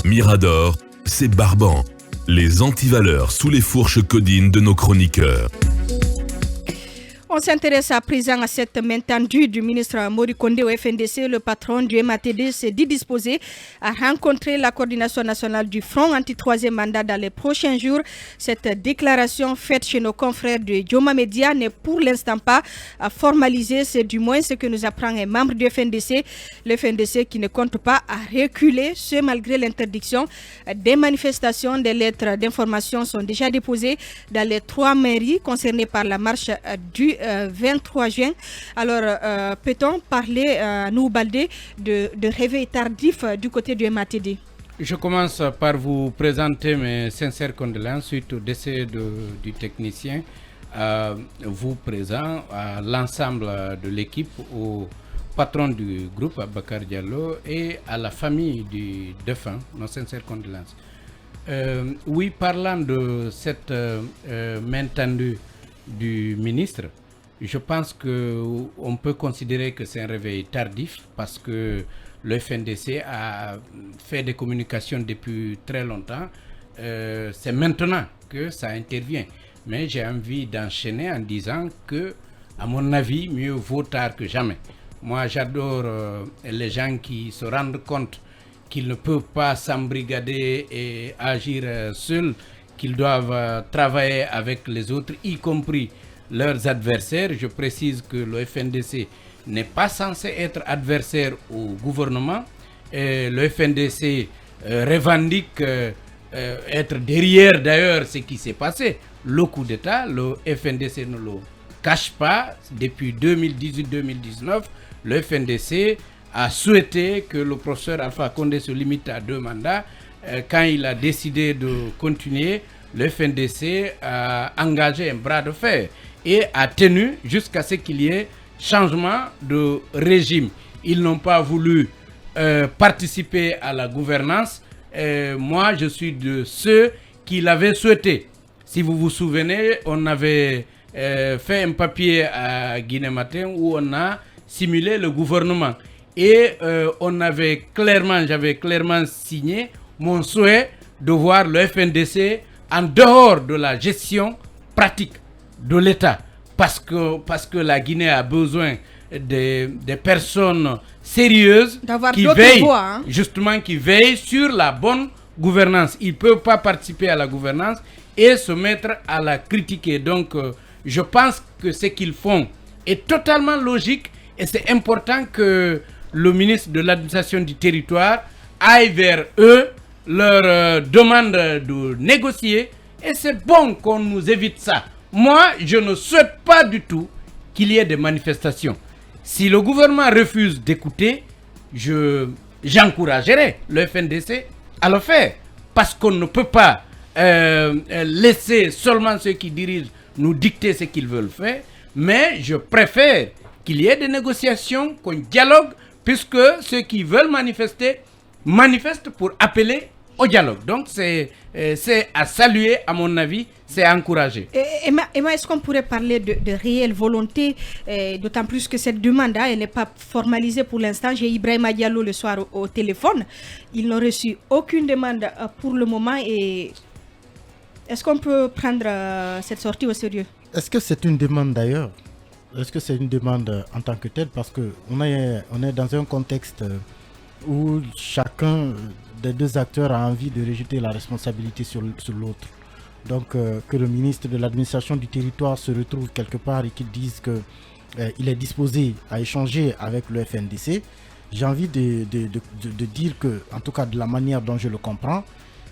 Mirador, c'est barbant. Les antivaleurs sous les fourches codines de nos chroniqueurs. On s'intéresse à présent à cette main tendue du ministre Mori Kondé au FNDC. Le patron du MATD s'est dit disposé à rencontrer la coordination nationale du Front anti-troisième mandat dans les prochains jours. Cette déclaration faite chez nos confrères de Dioma Media n'est pour l'instant pas formalisée. C'est du moins ce que nous apprend un membre du FNDC. Le FNDC qui ne compte pas à reculer, ce malgré l'interdiction des manifestations. Des lettres d'information sont déjà déposées dans les 3 mairies concernées par la marche du 23 juin. Alors, peut-on parler, nous, Baldé, de réveil tardif du côté du MATD? Je commence par vous présenter mes sincères condoléances suite au décès du technicien, vous présent, à l'ensemble de l'équipe, au patron du groupe, Abakar Diallo, et à la famille du défunt, nos sincères condoléances. Oui, parlant de cette main tendue du ministre, je pense qu'on peut considérer que c'est un réveil tardif parce que le FNDC a fait des communications depuis très longtemps. C'est maintenant que ça intervient. Mais j'ai envie d'enchaîner en disant que, à mon avis, mieux vaut tard que jamais. Moi, j'adore les gens qui se rendent compte qu'ils ne peuvent pas s'embrigader et agir seuls, qu'ils doivent travailler avec les autres, y compris leurs adversaires. Je précise que le FNDC n'est pas censé être adversaire au gouvernement. Le FNDC revendique être derrière d'ailleurs ce qui s'est passé. Le coup d'État, le FNDC ne le cache pas. Depuis 2018-2019, le FNDC a souhaité que le professeur Alpha Condé se limite à 2 mandats. Quand il a décidé de continuer, le FNDC a engagé un bras de fer et a tenu jusqu'à ce qu'il y ait changement de régime. Ils n'ont pas voulu participer à la gouvernance. Moi, je suis de ceux qui l'avaient souhaité. Si vous vous souvenez, on avait fait un papier à Guinée Matin où on a simulé le gouvernement. Et j'avais clairement signé mon souhait de voir le FNDC en dehors de la gestion pratique de l'État, parce que la Guinée a besoin des personnes sérieuses qui veillent, justement, qui veillent sur la bonne gouvernance. Ils ne peuvent pas participer à la gouvernance et se mettre à la critiquer. Donc, je pense que ce qu'ils font est totalement logique et c'est important que le ministre de l'administration du territoire aille vers eux, leur demande de négocier, et c'est bon qu'on nous évite ça. Moi, je ne souhaite pas du tout qu'il y ait des manifestations. Si le gouvernement refuse d'écouter, j'encouragerai le FNDC à le faire. Parce qu'on ne peut pas laisser seulement ceux qui dirigent nous dicter ce qu'ils veulent faire. Mais je préfère qu'il y ait des négociations, qu'on dialogue, puisque ceux qui veulent manifester manifestent pour appeler au dialogue. Donc c'est à saluer, à mon avis, c'est à encourager. Emma, est-ce qu'on pourrait parler de réelle volonté, d'autant plus que cette demande, elle n'est pas formalisée pour l'instant. J'ai Ibrahima Diallo le soir au téléphone. Ils n'ont reçu aucune demande pour le moment. Et est-ce qu'on peut prendre cette sortie au sérieux? Est-ce que c'est une demande d'ailleurs? Est-ce que c'est une demande en tant que telle? Parce qu'on est dans un contexte où chacun des 2 acteurs a envie de rejeter la responsabilité sur l'autre. Donc que le ministre de l'administration du territoire se retrouve quelque part et qu'il dise qu'il est disposé à échanger avec le FNDC, j'ai envie de dire que, en tout cas de la manière dont je le comprends,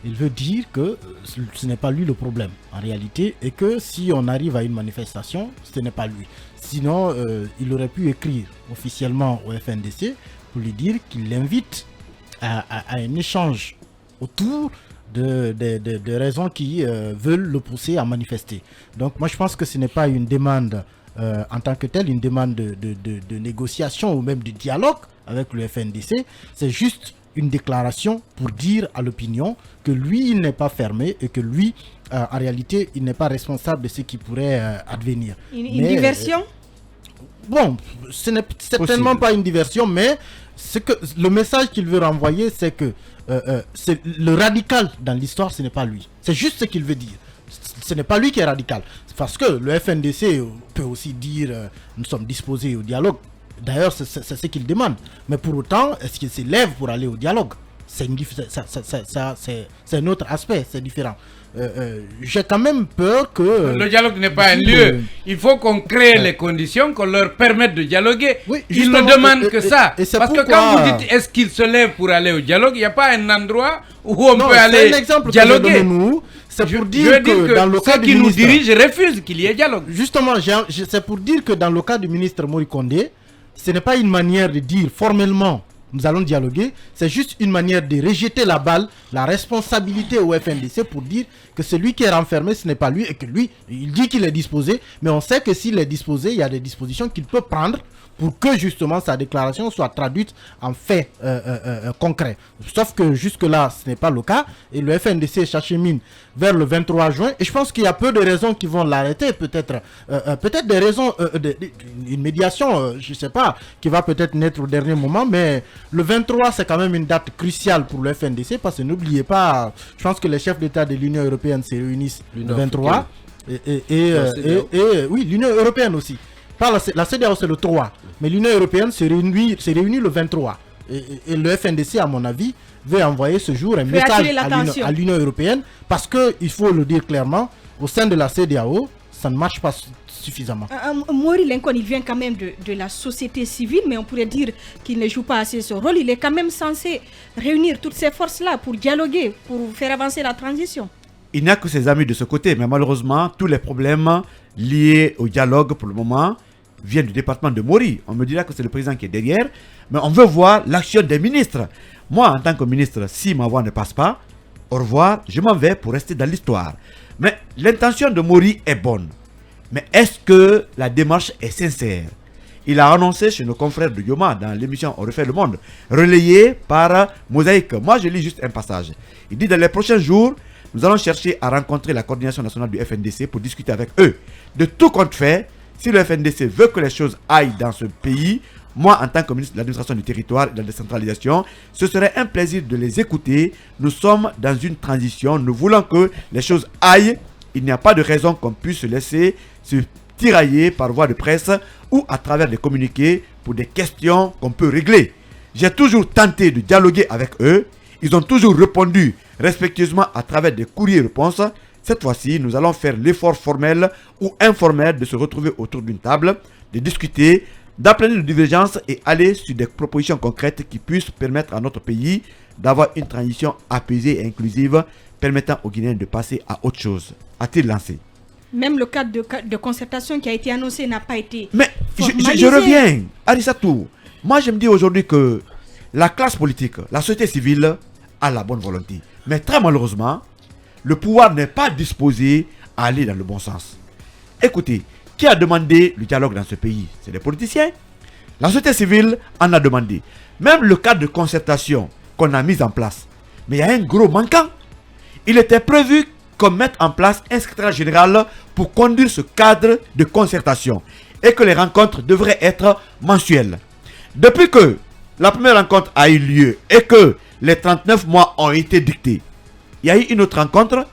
il veut dire que ce n'est pas lui le problème en réalité, et que si on arrive à une manifestation, ce n'est pas lui. Sinon, il aurait pu écrire officiellement au FNDC pour lui dire qu'il l'invite à un échange autour de raisons qui veulent le pousser à manifester. Donc moi je pense que ce n'est pas une demande en tant que telle, une demande de négociation ou même de dialogue avec le FNDC. C'est juste une déclaration pour dire à l'opinion que lui il n'est pas fermé et que lui en réalité il n'est pas responsable de ce qui pourrait advenir. Une diversion? bon, ce n'est certainement pas une diversion, mais le message qu'il veut renvoyer, c'est que c'est le radical dans l'histoire, ce n'est pas lui. C'est juste ce qu'il veut dire. Ce n'est pas lui qui est radical. Parce que le FNDC peut aussi dire nous sommes disposés au dialogue. D'ailleurs, c'est ce qu'il demande. Mais pour autant, est-ce qu'il s'élève pour aller au dialogue? C'est un autre aspect, c'est différent. J'ai quand même peur que... Le dialogue n'est pas un lieu. Il faut qu'on crée les conditions, qu'on leur permette de dialoguer. Oui, ils ne demandent que ça. Parce que quand vous dites est-ce qu'ils se lèvent pour aller au dialogue, il n'y a pas un endroit où on peut aller dialoguer. C'est pour dire que dans le cas ceux qui nous dirigent refusent qu'il y ait dialogue. Justement, c'est pour dire que dans le cas du ministre Mori Kondé, ce n'est pas une manière de dire formellement nous allons dialoguer, c'est juste une manière de rejeter la balle, la responsabilité au FNDC pour dire que celui qui est renfermé, ce n'est pas lui et que lui, il dit qu'il est disposé, mais on sait que s'il est disposé, il y a des dispositions qu'il peut prendre pour que justement sa déclaration soit traduite en faits concrets. Sauf que jusque-là, ce n'est pas le cas et le FNDC s'achemine vers le 23 juin et je pense qu'il y a peu de raisons qui vont l'arrêter, peut-être des raisons, une médiation, je ne sais pas, qui va peut-être naître au dernier moment, mais le 23 c'est quand même une date cruciale pour le FNDC parce que n'oubliez pas, je pense que les chefs d'État de l'Union européenne se réunissent le 23 et oui, l'Union européenne aussi. La CEDEAO c'est le 3, mais l'Union européenne se réunit le 23. Et le FNDC, à mon avis, veut envoyer ce jour un message à l'Union européenne parce qu'il faut le dire clairement, au sein de la CEDEAO, ça ne marche pas suffisamment. Mori Lincoln, il vient quand même de la société civile, mais on pourrait dire qu'il ne joue pas assez ce rôle. Il est quand même censé réunir toutes ces forces-là pour dialoguer, pour faire avancer la transition. Il n'y a que ses amis de ce côté, mais malheureusement, tous les problèmes liés au dialogue pour le moment viennent du département de Mori. On me dira que c'est le président qui est derrière, mais on veut voir l'action des ministres. Moi, en tant que ministre, si ma voix ne passe pas, au revoir, je m'en vais pour rester dans l'histoire. Mais l'intention de Mori est bonne. Mais est-ce que la démarche est sincère? Il a annoncé chez nos confrères de Yoma dans l'émission On refait le monde, relayée par Mosaïque. Moi, je lis juste un passage. Il dit dans les prochains jours, nous allons chercher à rencontrer la coordination nationale du FNDC pour discuter avec eux. De tout compte fait, si le FNDC veut que les choses aillent dans ce pays, moi, en tant que ministre de l'administration du territoire et de la décentralisation, ce serait un plaisir de les écouter. Nous sommes dans une transition, nous voulons que les choses aillent. Il n'y a pas de raison qu'on puisse se laisser se tirailler par voie de presse ou à travers des communiqués pour des questions qu'on peut régler. J'ai toujours tenté de dialoguer avec eux. Ils ont toujours répondu respectueusement à travers des courriers-réponses. Cette fois-ci, nous allons faire l'effort formel ou informel de se retrouver autour d'une table, de discuter, d'aplanir nos divergences et aller sur des propositions concrètes qui puissent permettre à notre pays d'avoir une transition apaisée et inclusive permettant aux Guinéens de passer à autre chose. A-t-il lancé? Même le cadre de concertation qui a été annoncé n'a pas été formalisé. Je reviens, Arissatou. Moi, je me dis aujourd'hui que la classe politique, la société civile a la bonne volonté. Mais très malheureusement, le pouvoir n'est pas disposé à aller dans le bon sens. Écoutez, qui a demandé le dialogue dans ce pays? C'est les politiciens. La société civile en a demandé. Même le cadre de concertation qu'on a mis en place. Mais il y a un gros manquant. Il était prévu qu'on mette en place un secrétaire général pour conduire ce cadre de concertation et que les rencontres devraient être mensuelles. Depuis que la première rencontre a eu lieu et que les 39 mois ont été dictés, il y a eu une autre rencontre.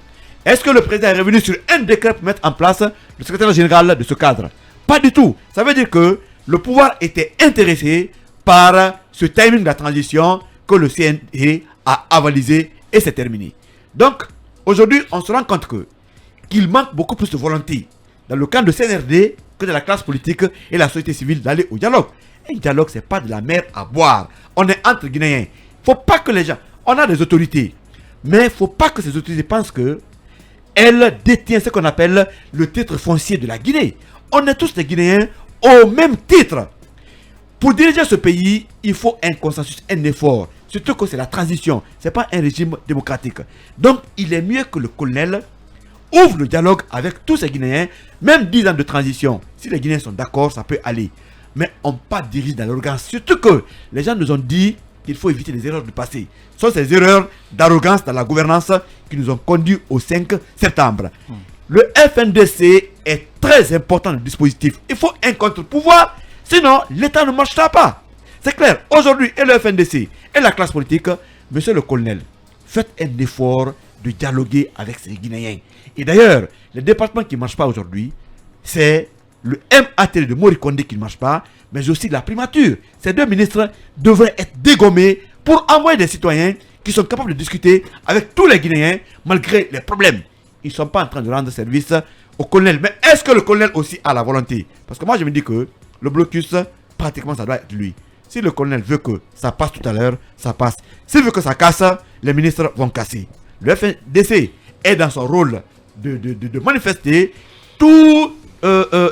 Est-ce que le président est revenu sur un décret pour mettre en place le secrétaire général de ce cadre? Pas du tout. Ça veut dire que le pouvoir était intéressé par ce timing de la transition que le CNE a avalisé et c'est terminé. Donc, aujourd'hui, on se rend compte qu'il manque beaucoup plus de volonté dans le camp de CNRD que de la classe politique et la société civile d'aller au dialogue. Un dialogue, ce n'est pas de la mer à boire. On est entre Guinéens. Il ne faut pas que les gens... On a des autorités. Mais il ne faut pas que ces autorités pensent qu'elles détiennent ce qu'on appelle le titre foncier de la Guinée. On est tous des Guinéens au même titre. Pour diriger ce pays, il faut un consensus, un effort. Surtout que c'est la transition. Ce n'est pas un régime démocratique. Donc, il est mieux que le colonel ouvre le dialogue avec tous ces Guinéens, même 10 ans de transition. Si les Guinéens sont d'accord, ça peut aller. Mais on ne peut pas diriger dans l'arrogance. Surtout que les gens nous ont dit qu'il faut éviter les erreurs du passé. Ce sont ces erreurs d'arrogance dans la gouvernance qui nous ont conduits au 5 septembre. Le FNDC est très important dans le dispositif. Il faut un contre-pouvoir. Sinon, l'État ne marchera pas. C'est clair. Aujourd'hui, et le FNDC et la classe politique, monsieur le colonel, faites un effort de dialoguer avec ces Guinéens. Et d'ailleurs, le département qui ne marche pas aujourd'hui, c'est le MAT de Mori Kondé qui ne marche pas, mais aussi la primature. Ces deux ministres devraient être dégommés pour envoyer des citoyens qui sont capables de discuter avec tous les Guinéens malgré les problèmes. Ils ne sont pas en train de rendre service au colonel. Mais est-ce que le colonel aussi a la volonté? Parce que moi je me dis que le blocus, pratiquement ça doit être lui. Si le colonel veut que ça passe tout à l'heure, ça passe. S'il veut que ça casse, les ministres vont casser. Le FNDC est dans son rôle de manifester tous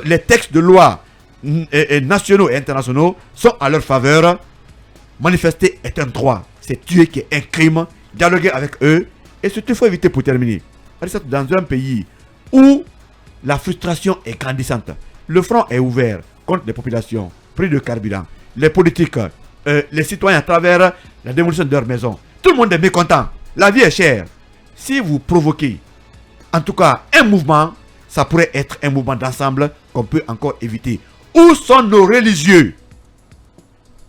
les textes de loi nationaux et internationaux sont à leur faveur. Manifester est un droit. C'est tuer qui est un crime. Dialoguer avec eux. Et ce qu'il faut éviter pour terminer. Dans un pays où la frustration est grandissante, le front est ouvert contre les populations, prix de carburant, les politiques, les citoyens à travers la démolition de leurs maisons. Tout le monde est mécontent. La vie est chère. Si vous provoquez, en tout cas, un mouvement, ça pourrait être un mouvement d'ensemble qu'on peut encore éviter. Où sont nos religieux?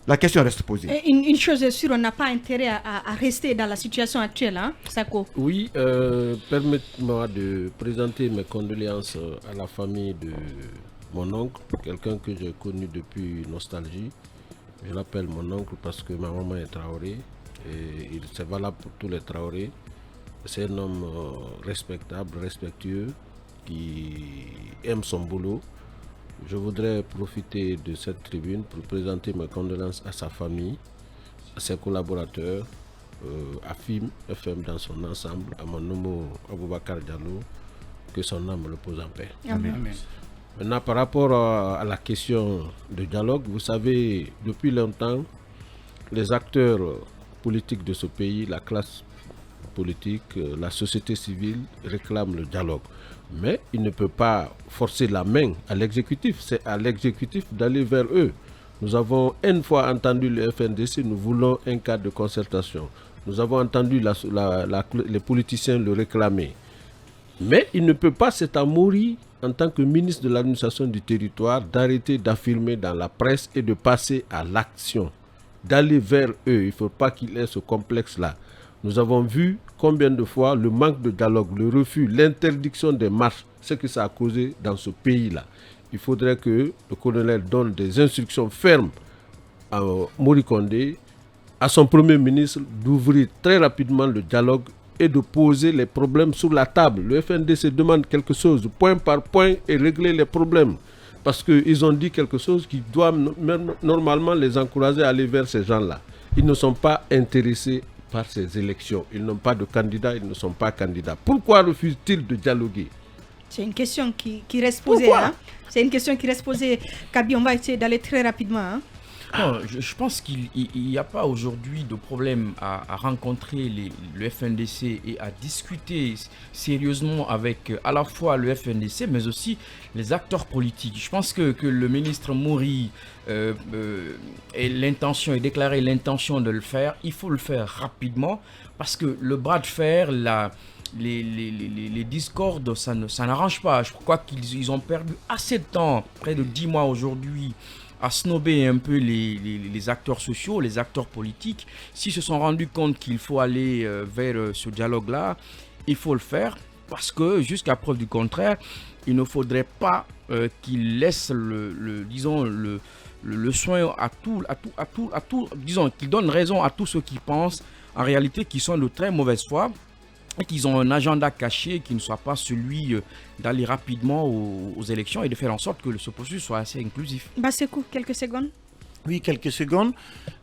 La question reste posée. Une chose est sûre, on n'a pas intérêt à rester dans la situation actuelle, hein, Sako? Oui, permettez-moi de présenter mes condoléances à la famille de mon oncle, quelqu'un que j'ai connu depuis nostalgie. Je l'appelle mon oncle parce que ma maman est Traoré et c'est valable pour tous les Traoré. C'est un homme respectable, respectueux, qui aime son boulot. Je voudrais profiter de cette tribune pour présenter mes condoléances à sa famille, à ses collaborateurs, à FIM, FM dans son ensemble, à mon homo Aboubakar Diallo, que son âme repose en paix. Amen. Amen. Maintenant, par rapport à la question de dialogue, vous savez, depuis longtemps, les acteurs politiques de ce pays, la classe politique, la société civile réclament le dialogue. Mais il ne peut pas forcer la main à l'exécutif. C'est à l'exécutif d'aller vers eux. Nous avons une fois entendu le FNDC, nous voulons un cadre de concertation. Nous avons entendu les politiciens le réclamer. Mais il ne peut pas, c'est à Mori, en tant que ministre de l'administration du territoire, d'arrêter d'affirmer dans la presse et de passer à l'action. D'aller vers eux. Il ne faut pas qu'il ait ce complexe-là. Nous avons vu combien de fois le manque de dialogue, le refus, l'interdiction des marches, ce que ça a causé dans ce pays-là. Il faudrait que le colonel donne des instructions fermes à Mori Kondé, à son premier ministre, d'ouvrir très rapidement le dialogue et de poser les problèmes sur la table. Le FNDC demande quelque chose, point par point, et régler les problèmes. Parce qu'ils ont dit quelque chose qui doit normalement les encourager à aller vers ces gens-là. Ils ne sont pas intéressés par ces élections. Ils n'ont pas de candidats, ils ne sont pas candidats. Pourquoi refusent-ils de dialoguer? C'est une question qui reste posée. Hein? C'est une question qui reste posée. Kaby, on va essayer d'aller très rapidement. Hein? Non, je pense qu'il n'y a pas aujourd'hui de problème à rencontrer le FNDC et à discuter sérieusement avec à la fois le FNDC mais aussi les acteurs politiques. Je pense que le ministre Mori ait déclaré l'intention de le faire. Il faut le faire rapidement parce que le bras de fer, les discordes, ça n'arrange pas. Je crois qu'ils ont perdu assez de temps, près de 10 mois aujourd'hui, à snober un peu les acteurs sociaux, les acteurs politiques. S'ils se sont rendus compte qu'il faut aller vers ce dialogue-là, il faut le faire parce que jusqu'à preuve du contraire, il ne faudrait pas qu'ils laissent le soin à tout, disons qu'ils donnent raison à tous ceux qui pensent en réalité qu'ils sont de très mauvaise foi et qu'ils ont un agenda caché qui ne soit pas celui d'aller rapidement aux élections et de faire en sorte que ce processus soit assez inclusif. Basekou, quelques secondes. Oui, quelques secondes.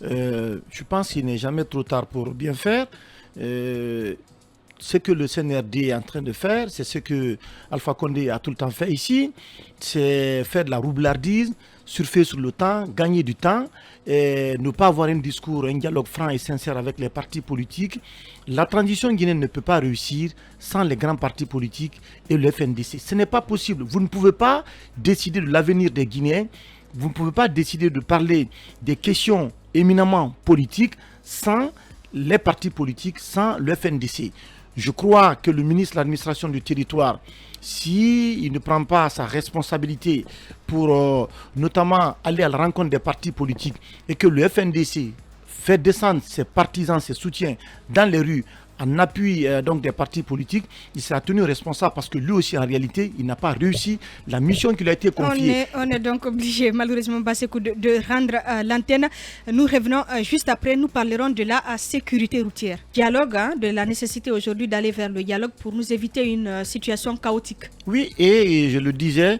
Je pense qu'il n'est jamais trop tard pour bien faire. Ce que le CNRD est en train de faire, c'est ce que Alpha Condé a tout le temps fait ici, c'est faire de la roublardise, surfer sur le temps, gagner du temps, et ne pas avoir un discours, un dialogue franc et sincère avec les partis politiques. La transition guinéenne ne peut pas réussir sans les grands partis politiques et le FNDC. Ce n'est pas possible. Vous ne pouvez pas décider de l'avenir des Guinéens, vous ne pouvez pas décider de parler des questions éminemment politiques sans les partis politiques, sans le FNDC. Je crois que le ministre de l'administration du territoire, s'il ne prend pas sa responsabilité pour notamment aller à la rencontre des partis politiques et que le FNDC fait descendre ses partisans, ses soutiens dans les rues en appui donc des partis politiques, il sera tenu responsable parce que lui aussi en réalité il n'a pas réussi la mission qui lui a été confiée. On est donc obligé malheureusement Bassekou de rendre l'antenne. Nous revenons juste après, nous parlerons de la sécurité routière. Dialogue, de la nécessité aujourd'hui d'aller vers le dialogue pour nous éviter une situation chaotique. Oui, et je le disais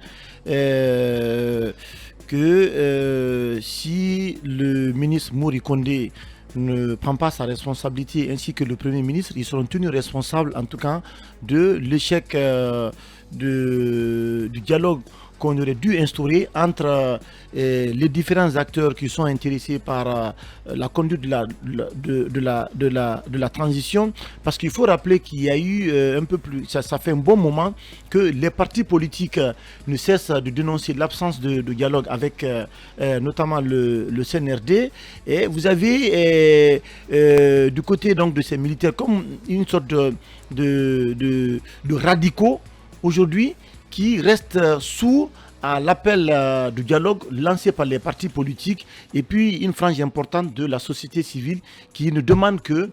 que si le ministre Mori Kondé ne prend pas sa responsabilité ainsi que le Premier ministre, ils seront tenus responsables en tout cas de l'échec du dialogue qu'on aurait dû instaurer entre les différents acteurs qui sont intéressés par la conduite de la transition, parce qu'il faut rappeler qu'il y a eu un peu plus, ça fait un bon moment que les partis politiques ne cessent de dénoncer l'absence de dialogue avec notamment le CNRD, et vous avez du côté donc de ces militaires comme une sorte de radicaux aujourd'hui qui restent sourds à l'appel du dialogue lancé par les partis politiques, et puis une frange importante de la société civile qui ne demande que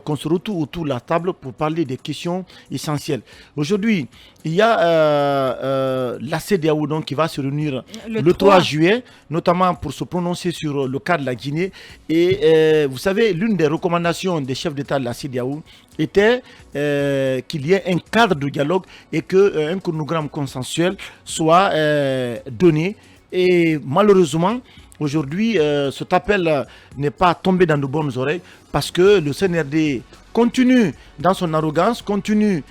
qu'on se retrouve autour de la table pour parler des questions essentielles. Aujourd'hui, il y a la CEDEAO donc qui va se réunir le 3 juillet, notamment pour se prononcer sur le cas de la Guinée. Et vous savez, l'une des recommandations des chefs d'État de la CEDEAO était qu'il y ait un cadre de dialogue et qu'un chronogramme consensuel soit donné. Et malheureusement, aujourd'hui, cet appel n'est pas tombé dans de bonnes oreilles parce que le CNRD continue dans son arrogance, continue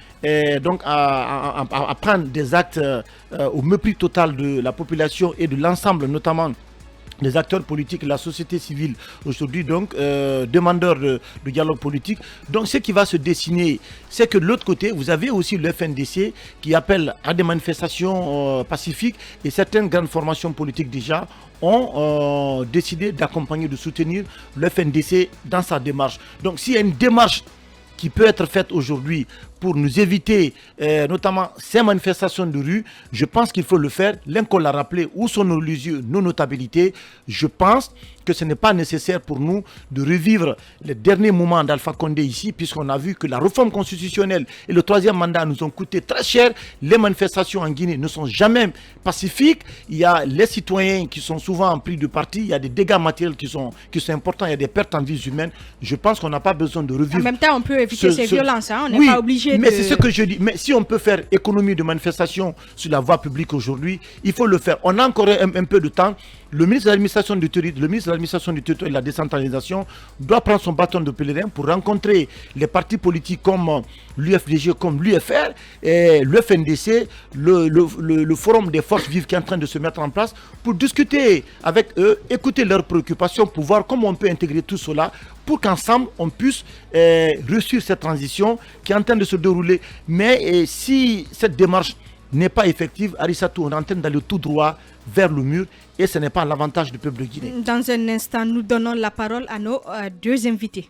donc à prendre des actes au mépris total de la population et de l'ensemble, notamment les acteurs politiques, la société civile aujourd'hui, donc demandeurs de dialogue politique. Donc ce qui va se dessiner, c'est que de l'autre côté, vous avez aussi le FNDC qui appelle à des manifestations pacifiques, et certaines grandes formations politiques déjà ont décidé d'accompagner, de soutenir le FNDC dans sa démarche. Donc s'il y a une démarche qui peut être faite aujourd'hui pour nous éviter notamment ces manifestations de rue, je pense qu'il faut le faire. Lincoln l'a rappelé, où sont nos religieux, nos notabilités. Je pense que ce n'est pas nécessaire pour nous de revivre les derniers moments d'Alpha Condé ici, puisqu'on a vu que la réforme constitutionnelle et le troisième mandat nous ont coûté très cher. Les manifestations en Guinée ne sont jamais pacifiques. Il y a les citoyens qui sont souvent pris de parti, il y a des dégâts matériels qui sont importants, il y a des pertes en vies humaines. Je pense qu'on n'a pas besoin de revivre. En même temps, on peut éviter ces violences, hein. On n'est pas obligé. Mais c'est ce que je dis. Mais si on peut faire économie de manifestation sur la voie publique aujourd'hui, il faut le faire. On a encore un peu de temps. Le ministre de l'administration du territoire et de la décentralisation doit prendre son bâton de pèlerin pour rencontrer les partis politiques comme l'UFDG, comme l'UFR, et le FNDC, le forum des forces vives qui est en train de se mettre en place, pour discuter avec eux, écouter leurs préoccupations, pour voir comment on peut intégrer tout cela, pour qu'ensemble on puisse réussir cette transition qui est en train de se dérouler. Mais si cette démarche n'est pas effective, Arissatou, on est en train d'aller tout droit vers le mur, et ce n'est pas l'avantage du peuple guinéen. Dans un instant, nous donnons la parole à nos deux invités.